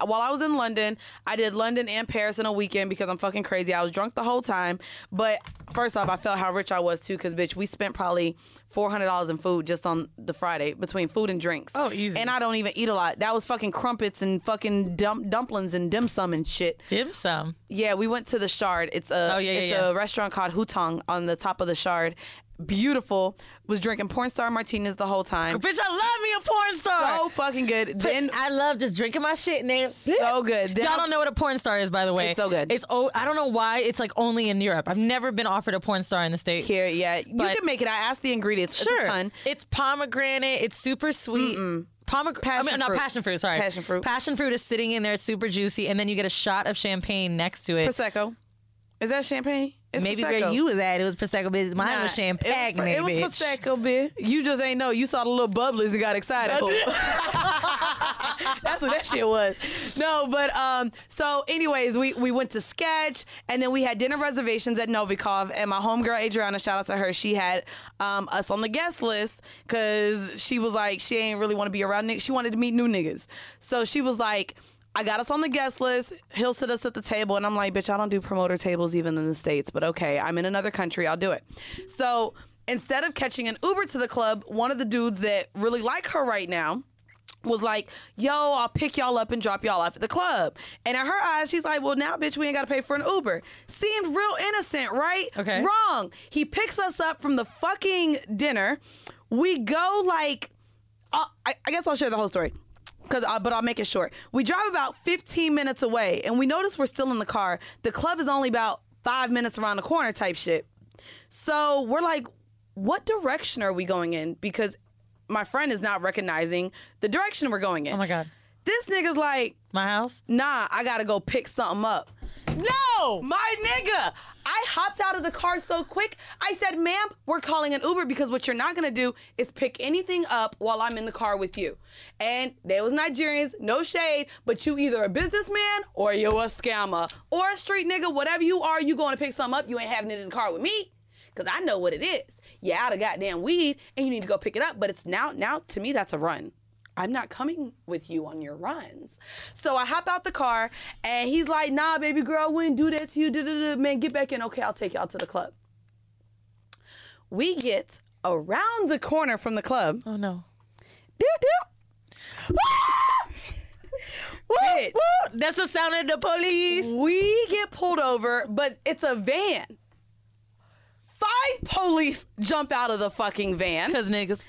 while I was in London, I did London and Paris in a weekend because I'm fucking crazy. I was drunk the whole time. But first off, I felt how rich I was too because, bitch, we spent probably $400 in food just on the Friday between food and drinks. Oh, easy. And I don't even eat a lot. That was fucking crumpets and fucking dumplings and dim sum and shit. Dim sum? Yeah, we went to the Shard. It's a restaurant called Hutong on the top of the Shard. Beautiful. Was drinking porn star martinis the whole time. Bitch, I love me a porn star. So fucking good. Then I love just drinking my shit and then so good. Then y'all don't know what a porn star is, by the way. It's so good. I don't know why it's like only in Europe. I've never been offered a porn star in the States. Here, yeah, you can make it. I asked the ingredients. Sure, it's a ton. It's pomegranate. It's super sweet. Passion fruit. Sorry, passion fruit. Passion fruit is sitting in there. It's super juicy, and then you get a shot of champagne next to it. Prosecco. Is that champagne? It's maybe Prosecco. where you was at, it was Prosecco, bitch. Mine was champagne, It was Prosecco, bitch. You just ain't know. You saw the little bubblies and got excited. That's what that shit was. No, but so anyways, we went to Sketch, and then we had dinner reservations at Novikov, and my homegirl Adriana, shout out to her, she had us on the guest list because she was like, she ain't really want to be around niggas. She wanted to meet new niggas. So she was like, I got us on the guest list. He'll sit us at the table. And I'm like, bitch, I don't do promoter tables even in the States. But okay, I'm in another country. I'll do it. So instead of catching an Uber to the club, one of the dudes that really like her right now was like, yo, I'll pick y'all up and drop y'all off at the club. And in her eyes, she's like, well, now, bitch, we ain't got to pay for an Uber. Seemed real innocent, right? Okay. Wrong. He picks us up from the fucking dinner. We go like, I guess I'll share the whole story. But I'll make it short. We drive about 15 minutes away, and we notice we're still in the car. The club is only about 5 minutes around the corner type shit. So we're like, what direction are we going in? Because my friend is not recognizing the direction we're going in. Oh, my God. This nigga's like... My house? Nah, I got to go pick something up. No! My nigga! I hopped out of the car so quick. I said, ma'am, we're calling an Uber because what you're not going to do is pick anything up while I'm in the car with you. And they was Nigerians, no shade, but you either a businessman or you a scammer or a street nigga, whatever you are, you going to pick something up, you ain't having it in the car with me because I know what it is. You're out of goddamn weed and you need to go pick it up, but it's now to me, that's a run. I'm not coming with you on your runs. So I hop out the car, and he's like, nah, baby girl, I wouldn't do that to you. Da-da-da. Man, get back in. Okay, I'll take y'all to the club. We get around the corner from the club. Oh, no. Bitch. That's the sound of the police. We get pulled over, but it's a van. 5 police jump out of the fucking van. Because niggas.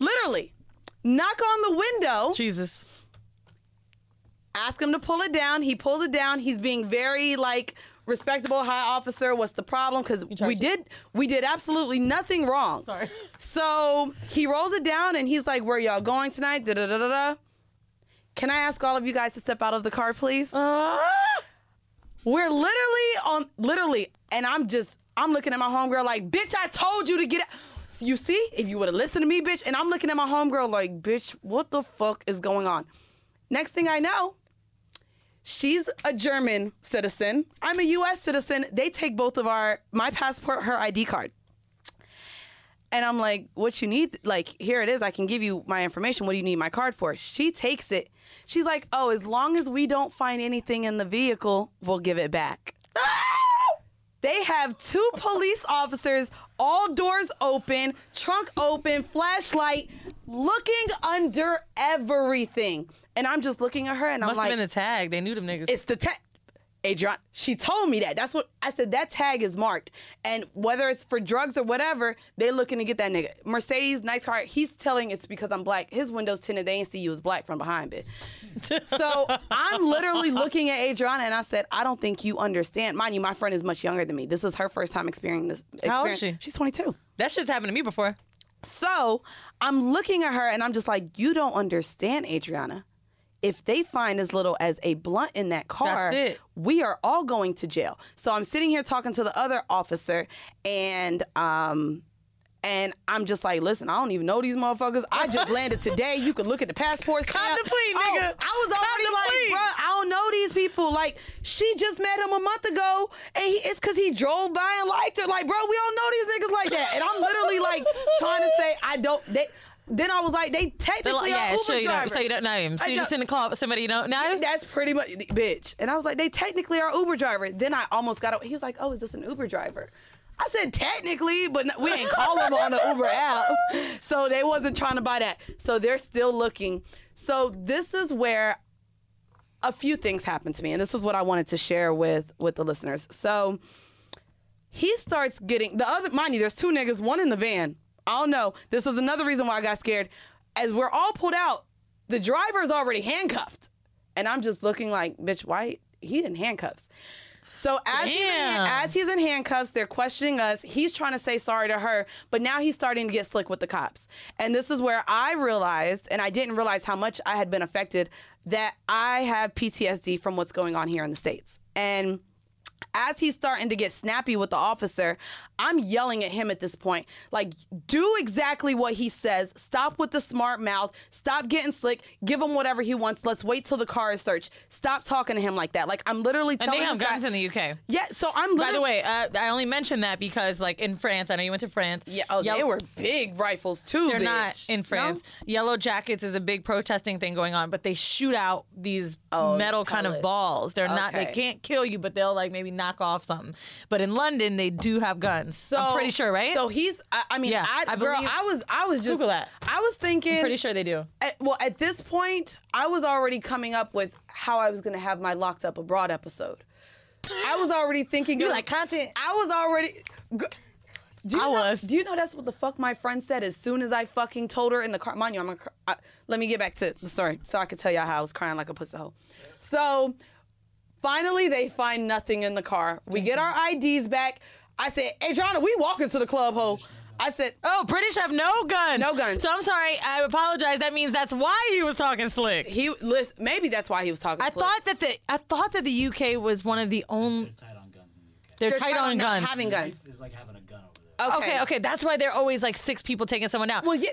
Literally. Knock on the window. Jesus. Ask him to pull it down. He pulls it down. He's being very like respectable, high officer. What's the problem? Because we did absolutely nothing wrong. Sorry. So he rolls it down and he's like, "Where y'all going tonight?" Da da da da da. Can I ask all of you guys to step out of the car, please? We're literally, and I'm looking at my homegirl like, bitch, I told you to get out. You see, if you would have listened to me, bitch, and I'm looking at my homegirl like, bitch, what the fuck is going on? Next thing I know, she's a German citizen. I'm a U.S. citizen. They take both of my passport, her ID card. And I'm like, what you need? Like, here it is. I can give you my information. What do you need my card for? She takes it. She's like, oh, as long as we don't find anything in the vehicle, we'll give it back. They have 2 police officers, all doors open, trunk open, flashlight, looking under everything. And I'm just looking at her and I'm like... Must have been the tag. They knew them niggas. It's the tag. Adrian, she told me that. That's what I said. That tag is marked. And whether it's for drugs or whatever, they looking to get that nigga. Mercedes, nice car. He's telling it's because I'm black. His windows tinted. They ain't see you as black from behind, bitch. So I'm literally looking at Adriana and I said, I don't think you understand. Mind you, my friend is much younger than me. This is her first time experiencing this. How old is she? She's 22. That shit's happened to me before. So I'm looking at her and I'm just like, you don't understand, Adriana. If they find as little as a blunt in that car, we are all going to jail. So I'm sitting here talking to the other officer, and I'm just like, listen, I don't even know these motherfuckers. I just landed today. You can look at the passport stamp. Contemplate, nigga. I was already like, bro, I don't know these people. Like, she just met him a month ago, and it's because he drove by and liked her. Like, bro, we don't know these niggas like that. And I'm literally like trying to say, then I was like, they technically are Uber drivers. So you don't know him. So you're just in the car with somebody you don't know? That's pretty much, bitch. And I was like, they technically are Uber driver. Then I almost got, he was like, oh, is this an Uber driver? I said, technically, but we ain't call them on the Uber app. So they wasn't trying to buy that. So they're still looking. So this is where a few things happened to me. And this is what I wanted to share with the listeners. So he starts getting, mind you, there's two niggas, one in the van. I don't know. This is another reason why I got scared. As we're all pulled out, the driver's already handcuffed. And I'm just looking like, bitch, why? He in handcuffs. So as he's in handcuffs, they're questioning us. He's trying to say sorry to her, but now he's starting to get slick with the cops. And this is where I realized, and I didn't realize how much I had been affected, that I have PTSD from what's going on here in the States. And as he's starting to get snappy with the officer, I'm yelling at him at this point. Like, do exactly what he says. Stop with the smart mouth. Stop getting slick. Give him whatever he wants. Let's wait till the car is searched. Stop talking to him like that. Like, I'm literally telling him. And they have guns in the UK. Yeah, so I'm literally. By the way, I only mentioned that because, like, in France, I know you went to France. Yeah, they were big rifles, too, They're not in France. No? Yellow Jackets is a big protesting thing going on, but they shoot out these metal kind of balls. They're not, they can't kill you, but they'll, like, maybe knock off something. But in London, they do have guns. So I'm pretty sure, right? So he's, I mean, I was just, Google that. I was thinking. I'm pretty sure they do. At this point, I was already coming up with how I was going to have my Locked Up Abroad episode. I was already thinking. You like content? I was already. Do you know that's what the fuck my friend said as soon as I fucking told her in the car? Mind you, let me get back to the story so I could tell y'all how I was crying like a pussy hoe. So finally, they find nothing in the car. We get our IDs back. I said, Adriana, we walking to the club, ho. I said, oh, British have no guns. No guns. So I'm sorry. I apologize. That means that's why he was talking slick. Maybe that's why he was talking slick. I thought that the UK was one of the only. They're tight on guns in the UK. They're tight on guns. Having guns. It's like having a gun over there. Okay. That's why there are always like 6 people taking someone out. Well, yeah,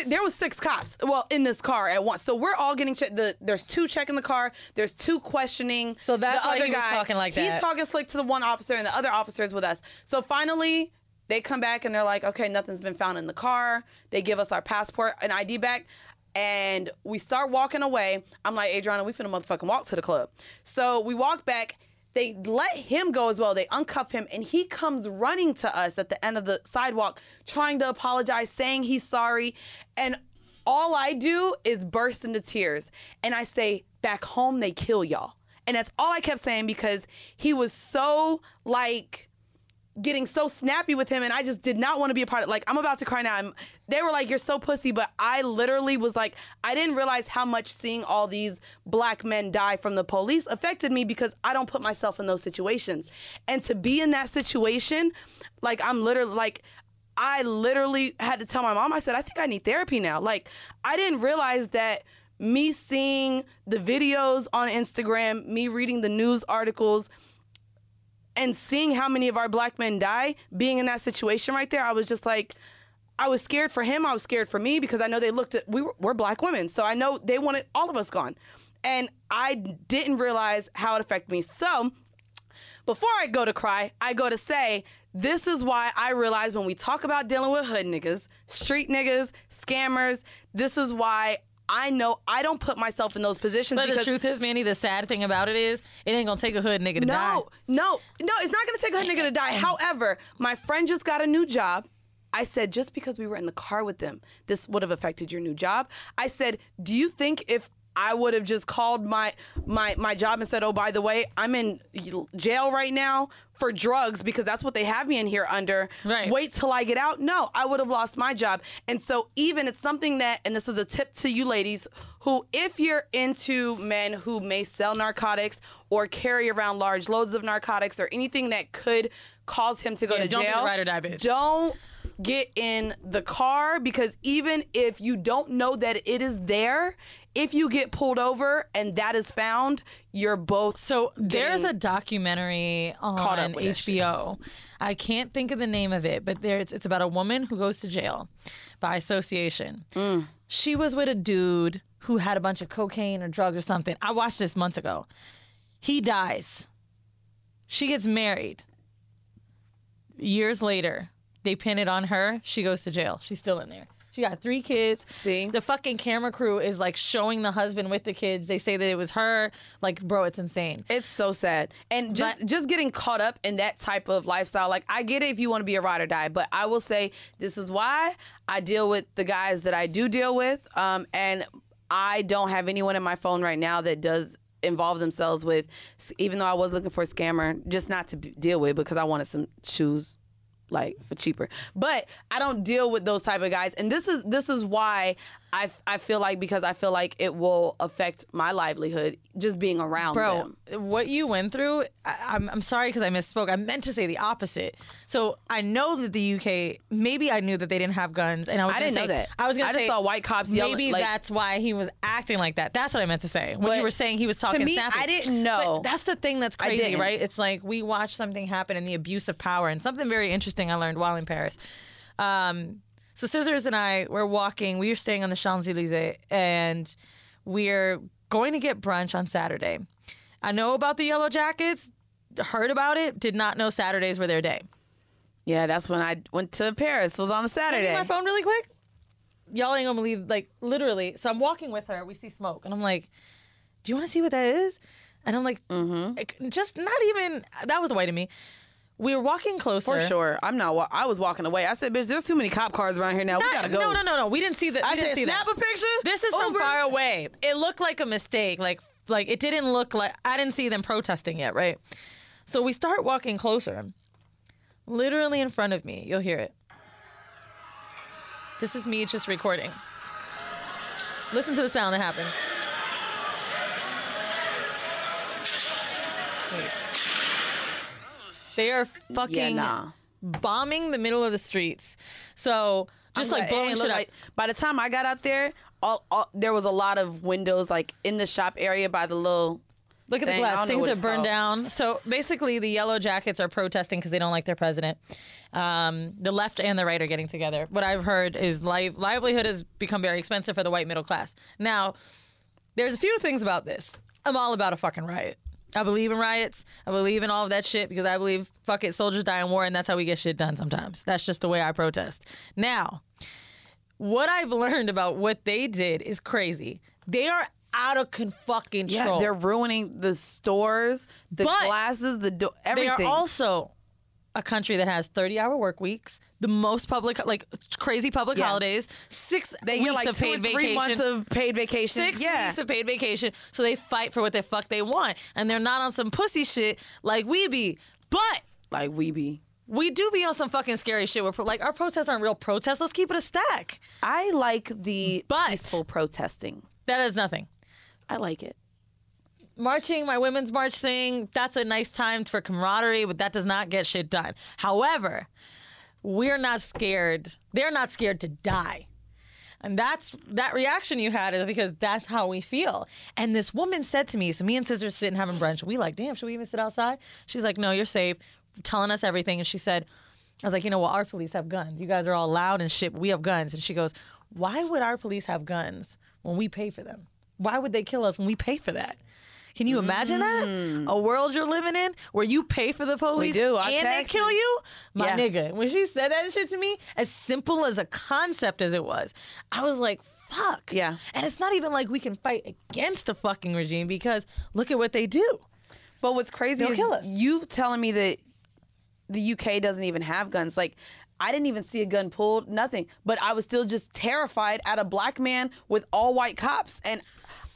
there was 6 cops. Well, in this car at once. So we're all getting checked. There's 2 checking the car. There's 2 questioning. So that's the why other he was guy. talking like that. He's talking slick to the one officer, and the other officer is with us. So finally, they come back and they're like, okay, nothing's been found in the car. They give us our passport and ID back. And we start walking away. I'm like, Adriana, we finna motherfucking walk to the club. So we walk back. They let him go as well. They uncuff him, and he comes running to us at the end of the sidewalk, trying to apologize, saying he's sorry. And all I do is burst into tears. And I say, back home, they kill y'all. And that's all I kept saying because he was so, like, getting so snappy with him, and I just did not want to be a part of it. Like, I'm about to cry now. They were like, you're so pussy, but I literally was like, I didn't realize how much seeing all these black men die from the police affected me because I don't put myself in those situations. And to be in that situation, like, I literally had to tell my mom, I said, I think I need therapy now. Like, I didn't realize that me seeing the videos on Instagram, me reading the news articles, and seeing how many of our black men die, being in that situation right there, I was just like, I was scared for him. I was scared for me because I know they looked at, we're black women. So I know they wanted all of us gone. And I didn't realize how it affected me. So before I go to cry, I go to say, this is why I realize when we talk about dealing with hood niggas, street niggas, scammers, this is why I know I don't put myself in those positions. But the truth is, Mandii, the sad thing about it is, it ain't gonna take a hood nigga to die. No, it's not gonna take a hood nigga to die. However, my friend just got a new job. I said, just because we were in the car with them, this would have affected your new job. I said, do you think if I would have just called my job and said, oh, by the way, I'm in jail right now for drugs because that's what they have me in here under. Right. Wait till I get out. No, I would have lost my job. And so even it's something that, and this is a tip to you ladies, who if you're into men who may sell narcotics or carry around large loads of narcotics or anything that could cause him to go to jail. Don't be a ride or die bitch. Don't get in the car because even if you don't know that it is there, if you get pulled over and that is found, you're both. So there's a documentary on HBO. I can't think of the name of it, but it's about a woman who goes to jail by association. She was with a dude who had a bunch of cocaine or drugs or something. I watched this months ago. He dies. She gets married. Years later, they pin it on her. She goes to jail. She's still in there. She got 3 kids. See? The fucking camera crew is like showing the husband with the kids. They say that it was her. Like, bro, it's insane. It's so sad. And just getting caught up in that type of lifestyle. Like, I get it if you want to be a ride or die, but I will say this is why I deal with the guys that I do deal with. And I don't have anyone in my phone right now that does involve themselves with, even though I was looking for a scammer, just not to deal with because I wanted some shoes like for cheaper. But I don't deal with those type of guys. And this is why I feel like, because I feel like it will affect my livelihood just being around them. What you went through, I'm sorry because I misspoke. I meant to say the opposite. So I know that the UK, maybe I knew that they didn't have guns, and I didn't know that. I just saw white cops yelling. Maybe that's why he was acting like that. That's what I meant to say. When you were saying he was talking to me, snappy. I didn't know. But that's the thing that's crazy, right? It's like we watch something happen in the abuse of power, and something very interesting I learned while in Paris. So Scissors and I were walking. We were staying on the Champs-Élysées, and we're going to get brunch on Saturday. I know about the Yellow Jackets, heard about it, did not know Saturdays were their day. Yeah, that's when I went to Paris. It was on a Saturday. My phone really quick. Y'all ain't gonna believe, like, literally. So I'm walking with her. We see smoke, and I'm like, "Do you want to see what that is?" And I'm like, just not even. That was white of me. We were walking closer. For sure. I was walking away. I said, bitch, there's too many cop cars around here now. We gotta go. No. We didn't see that. I said, snap a picture? This is from far away. It looked like a mistake. Like it didn't look like, I didn't see them protesting yet, right? So we start walking closer. Literally in front of me. You'll hear it. This is me just recording. Listen to the sound that happens. Wait. They are fucking bombing the middle of the streets. So just like blowing shit up. By the time I got out there, there was a lot of windows like in the shop area by the little. Look at the glass. Things are burned down. So basically, the Yellow Jackets are protesting because they don't like their president. The left and the right are getting together. What I've heard is livelihood has become very expensive for the white middle class. Now, there's a few things about this. I'm all about a fucking riot. I believe in riots. I believe in all of that shit because I believe, fuck it, soldiers die in war, and that's how we get shit done sometimes. That's just the way I protest. Now, what I've learned about what they did is crazy. They are out of fucking control. Yeah, they're ruining the stores, the glasses, everything. They are also a country that has 30-hour work weeks, the most public, like crazy public holidays, 6 weeks of paid vacation. 3 months of paid vacation. 6 weeks of paid vacation. So they fight for what the fuck they want. And they're not on some pussy shit like we be. But like we be. We do be on some fucking scary shit. Like, our protests aren't real protests. Let's keep it a stack. I like the peaceful protesting. That is nothing. I like it. Marching, my women's march thing, that's a nice time for camaraderie, but that does not get shit done. However, we're not scared. They're not scared to die. And that reaction you had is because that's how we feel. And this woman said to me, so me and Scissors sitting having brunch. We like, damn, should we even sit outside? She's like, no, you're safe. Telling us everything. And she said, I was like, well, our police have guns. You guys are all loud and shit, but we have guns. And she goes, why would our police have guns when we pay for them? Why would they kill us when we pay for that? Can you imagine that? A world you're living in where you pay for the police and they kill you? My nigga, when she said that shit to me, as simple as a concept as it was, I was like, fuck. Yeah. And it's not even like we can fight against the fucking regime because look at what they do. But what's crazy is you telling me that the UK doesn't even have guns. Like, I didn't even see a gun pulled, nothing. But I was still just terrified at a black man with all white cops. And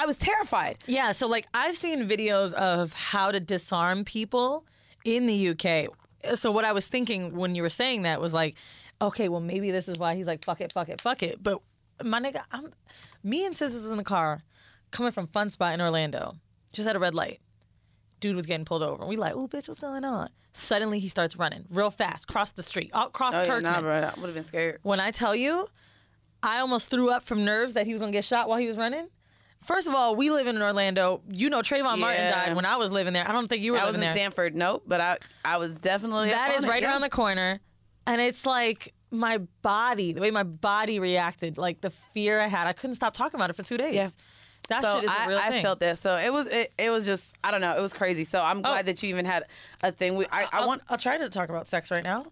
I was terrified. Yeah, so like I've seen videos of how to disarm people in the UK. So what I was thinking when you were saying that was like, okay, well maybe this is why he's like, fuck it, fuck it, fuck it. But my nigga, me and Scissors was in the car coming from Fun Spot in Orlando. Just at a red light. Dude was getting pulled over. We like, ooh, bitch, what's going on? Suddenly he starts running real fast, cross the street, across Kirkman. Nah, bro, I would have been scared. When I tell you, I almost threw up from nerves that he was gonna get shot while he was running. First of all, we live in Orlando. You know, Trayvon Martin died when I was living there. I don't think you were living there. I was in Sanford, nope, but I was definitely. That is right around the corner. And it's like my body, the way my body reacted, like the fear I had. I couldn't stop talking about it for 2 days. Yeah. That shit is a real thing. I felt that. So it was just, I don't know, it was crazy. So I'm glad that you even had a thing. I'll try to talk about sex right now.